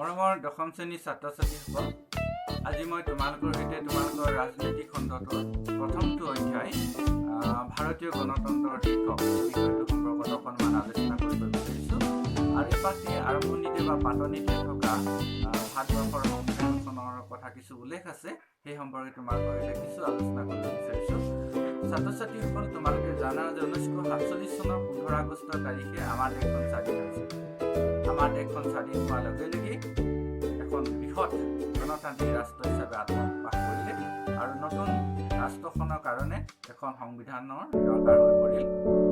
মৰমৰ দশম শ্ৰেণীৰ ছাত্ৰ ছাত্ৰীসকল, আজি মই তোমালোকৰ সৈতে তোমালোকৰ ৰাজনৈতিক খণ্ডটোৰ প্ৰথমটো অধ্যায় ভাৰতীয় গণতন্ত্ৰৰ শীৰ্ষক এই বিষয়টো সম্পৰ্কত অকণমান আলোচনা কৰিব বিচাৰিছোঁ। আৰু এই পাঠটি আৰম্ভণিতে বা পাতনিতে থকা ভাৰতবৰ্ষৰ সংবিধানখনৰ কথা কিছু উল্লেখ আছে, সেই সম্পৰ্কে তোমালোকৰ সৈতে কিছু আলোচনা কৰিব বিচাৰিছোঁ। ছাত্ৰ ছাত্ৰীসকল, তোমালোকে জানা যে 1947 চনৰ 15 আগষ্ট তাৰিখে আমাৰ দেশখন স্বাধীন হৈছিল। আমাৰ দেশখন স্বাধীন হোৱাৰ লগে লগে এখন বৃহৎ গণতান্ত্ৰিক ৰাষ্ট্ৰ হিচাপে আত্মপ্ৰকাশ কৰিলে আৰু নতুন ৰাষ্ট্ৰখনৰ কাৰণে এখন সংবিধানৰ দৰকাৰ হৈ পৰিল।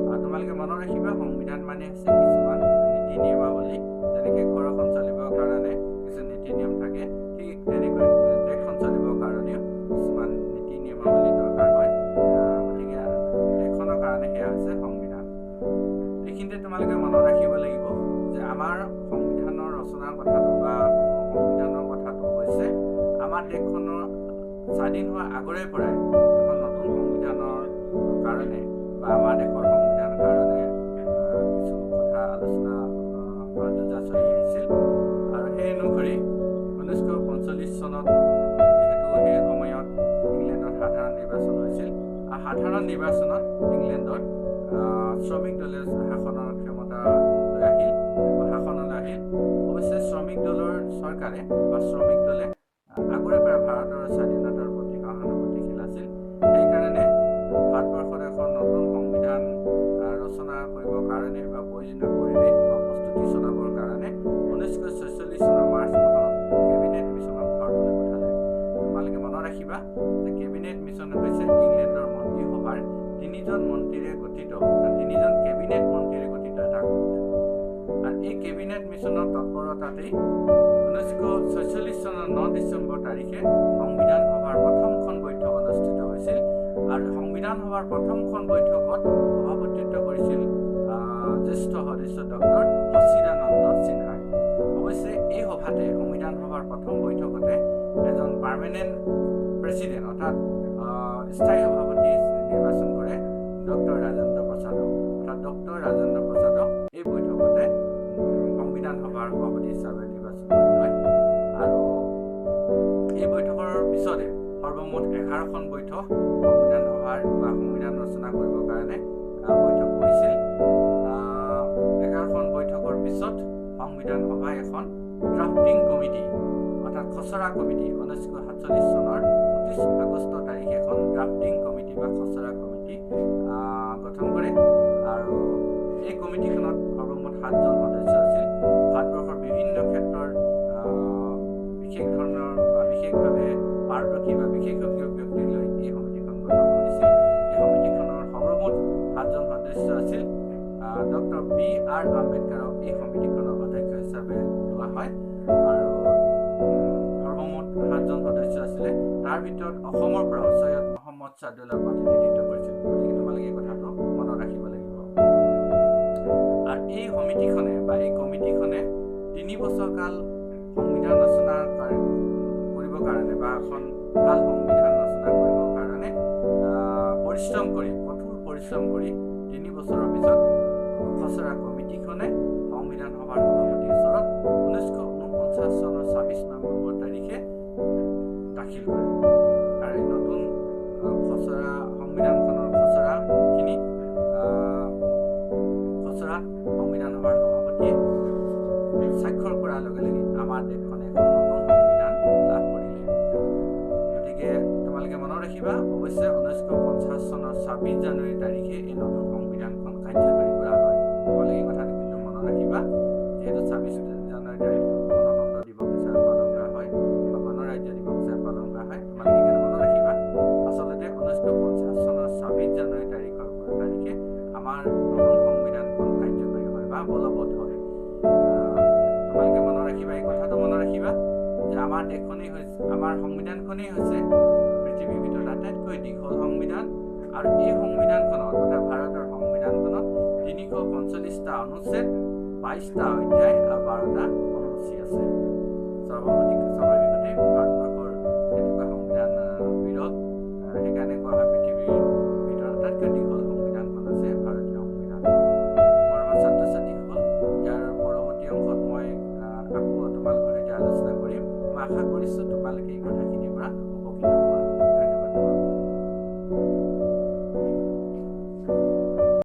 আৰু তোমালোকে মনত ৰাখিবা, সংবিধান মানে হৈছে কিছুমান নীতি নিয়মাৱলী, যেনেকৈ ঘৰ এখন চলিবৰ কাৰণে কিছু নীতি নিয়ম থাকে, ঠিক তেনেকৈ দেশখন চলিবৰ কাৰণেও কিছুমান নীতি নিয়মাৱলী দৰকাৰ হয়। গতিকে দেশখনৰ কাৰণে সেয়া হৈছে সংবিধান। এইখিনিতে তোমালোকে মনত ৰাখিব লাগিব যে আমাৰ সংবিধানৰ ৰচনাৰ কথাটো বা সংবিধানৰ কথাটো হৈছে আমাৰ দেশখনৰ স্বাধীন হোৱাৰ আগৰে পৰাই এখন নতুন সংবিধানৰ কাৰণে বা আমাৰ দেশৰ সংবিধানৰ কাৰণে কিছু কথা আলোচনা যোজা চলি আহিছিল। আৰু সেই অনুসৰি 1945 চনত যিহেতু সেই সময়ত ইংলেণ্ডত সাধাৰণ নিৰ্বাচন হৈছিল, আৰু সাধাৰণ নিৰ্বাচনত ইংলেণ্ডত শ্ৰমিক দলে শাসনৰ ক্ষমতা লৈ আহিল বা শাসনলৈ আহিল। অৱশ্যে শ্ৰমিক দলৰ চৰকাৰে বা শ্ৰমিক দলে আগৰে পৰা ভাৰতৰ স্বাধীনতাৰ প্ৰতি সহানুভূতিশীল আছিল। সেইকাৰণে ভাৰতবৰ্ষত এখন নতুন সংবিধান ৰচনা কৰিবৰ কাৰণে বা প্ৰয়োজনীয় পৰিৱেশ বা প্ৰস্তুতি চলাবৰ কাৰণে 1946 চনৰ মাৰ্চ মাহত কেবিনেট মিছনত ভাৰতলৈ পঠালে। তোমালোকে মনত ৰাখিবা যে কেবিনেট মিছন হৈছে ইংলেণ্ডৰ মন্ত্ৰীসভাৰ 3জন মন্ত্ৰীৰে গঠিত, 3জন কেবিনেট মন্ত্ৰীৰে গঠিত এটা গোট। আৰু এই কেবিনেট মিছনৰ তৎপৰতাতেই 1946 চনৰ 9 ডিচেম্বৰ তাৰিখে সংবিধান সভাৰ প্ৰথমখন বৈঠক অনুষ্ঠিত হৈছিল। আৰু সংবিধান সভাৰ প্ৰথমখন বৈঠকত সভাপতিত্ব কৰিছিল জ্যেষ্ঠ সদস্য ডক্টৰ সচিদানন্দ সিনহাই। অৱশ্যে এই সভাতে, সংবিধান সভাৰ প্ৰথম বৈঠকতে এজন পাৰ্মানেণ্ট প্ৰেচিডেণ্ট অৰ্থাৎ স্থায়ী সভাপতি নিৰ্বাচন কৰে ডক্টৰ ৰাজেন্দ্ৰ প্ৰসাদক। অৰ্থাৎ ডক্টৰ ৰাজেন্দ্ৰ প্ৰসাদক এই বৈঠকতে সংবিধান সভাৰ সভাপতি হিচাপে নিৰ্বাচন কৰি লয়। আৰু এই বৈঠকৰ পিছতে সৰ্বমুঠ 11খন বৈঠক সংবিধান সভাৰ বা সংবিধান ৰচনা কৰিবৰ কাৰণে বৈঠক কৰিছিল। 11খন বৈঠকৰ পিছত সংবিধান সভাই এখন ড্ৰাফটিং কমিটি অৰ্থাৎ খচৰা কমিটি 1947 চনৰ 29 আগষ্ট তাৰিখে এখন ড্ৰাফটিং কমিটি বা খচৰা কমিটি গঠন কৰে। আৰু এই কমিটিখনত সৰ্বমুঠ 7জন সদস্য আছিল। ভাৰতবৰ্ষৰ বিভিন্ন ক্ষেত্ৰৰ বিশেষ ধৰণৰ বা বিশেষভাৱে পাৰদৰ্শী বা বিশেষজ্ঞ ব্যক্তিক লৈ এই সমিতিখন গঠন কৰিছিল। এই সমিতিখনৰ সৰ্বমুঠ 7জন সদস্য আছিল। Doctor B.R. আম্বেদকাৰক এই সমিতিখনৰ অধ্যক্ষ হিচাপে লোৱা হয়। আৰু সৰ্বমুঠ 7জন সদস্য আছিলে। তাৰ ভিতৰত অসমৰ পৰা সৈয়দ মহম্মদ ছাদুল্লাহ প্ৰতিনিধিত্ব কৰিছিল। গতিকে তোমালোকে এই কথাটো মনত ৰাখিব লাগিব। আৰু এই সমিতিখনে বা এই কমিটিখনে 3 বছৰ কাল সংবিধান ৰচনা কৰিবৰ কাৰণে বা এখন ভাল সংবিধান ৰচনা কৰিবৰ কাৰণে পৰিশ্ৰম কৰি, কঠোৰ পৰিশ্ৰম কৰি 3 বছৰৰ পিছত খচৰা কমিটিখনে সংবিধান সভাৰ সভাপতিৰ ওচৰত 1949 চনৰ 26 নৱেম্বৰ তাৰিখে দাখিল কৰে। আৰু এই নতুন খচৰা সংবিধানখনৰ খচৰাখিনি খচৰাত সংবিধান সভাৰ সভাপতিয়ে স্বাক্ষৰ কৰাৰ লগে লগে আমাৰ দেশখনে এখন নতুন সংবিধান লাভ কৰিলে। গতিকে তোমালোকে মনত ৰাখিবা, অৱশ্যে 1950 চনৰ 26 জানুৱাৰী তাৰিখে এই নতুন সংবিধানখন কাৰ্যকৰী কৰা হয়। তোমালোকে এই কথাটো কিন্তু মনত ৰাখিবা, যিহেতু 26 জানুৱাৰী তাৰিখটো গণতন্ত্ৰ দিৱস হিচাপে পালন কৰা হয় বা গণৰাজ্য দিৱস হিচাপে পালন কৰা হয়। তোমালোকে এইখিনি মনত ৰাখিবা, আচলতে 1950 চনৰ 26 জানুৱাৰী তাৰিখে আমাৰ নতুন সংবিধানখন কাৰ্যকৰী হয় বা বলবৎ হয়। তোমালোকে মনত ৰাখিবা, এই কথাটো মনত ৰাখিবা যে আমাৰ দেশখনেই হৈছে, আমাৰ সংবিধানখনেই হৈছে পৃথিৱীৰ ভিতৰত আটাইতকৈ দীঘল সংবিধান। আৰু এই সংবিধানখনত অৰ্থাৎ ভাৰতৰ সংবিধানখনত 345টা অনুচ্ছেদ, 22টা অধ্যায় আৰু 12টা অনুসূচী আছে। স্বাভাৱিকতে ভাৰতবৰ্ষৰ এনেকুৱা সংবিধান বিৰল। সেইকাৰণে কোৱা হয় পৃথিৱীৰ ভিতৰত আটাইতকৈ দীঘল সংবিধানখন আছে ভাৰতীয় সংবিধান। মৰমৰ ছাত্ৰ ছাত্ৰীসকল, ইয়াৰ পৰৱৰ্তী অংশত মই আকৌ তোমালোকৰ সৈতে আশা কৰিছোঁ তোমালোকে এই কথাখিনিৰ পৰা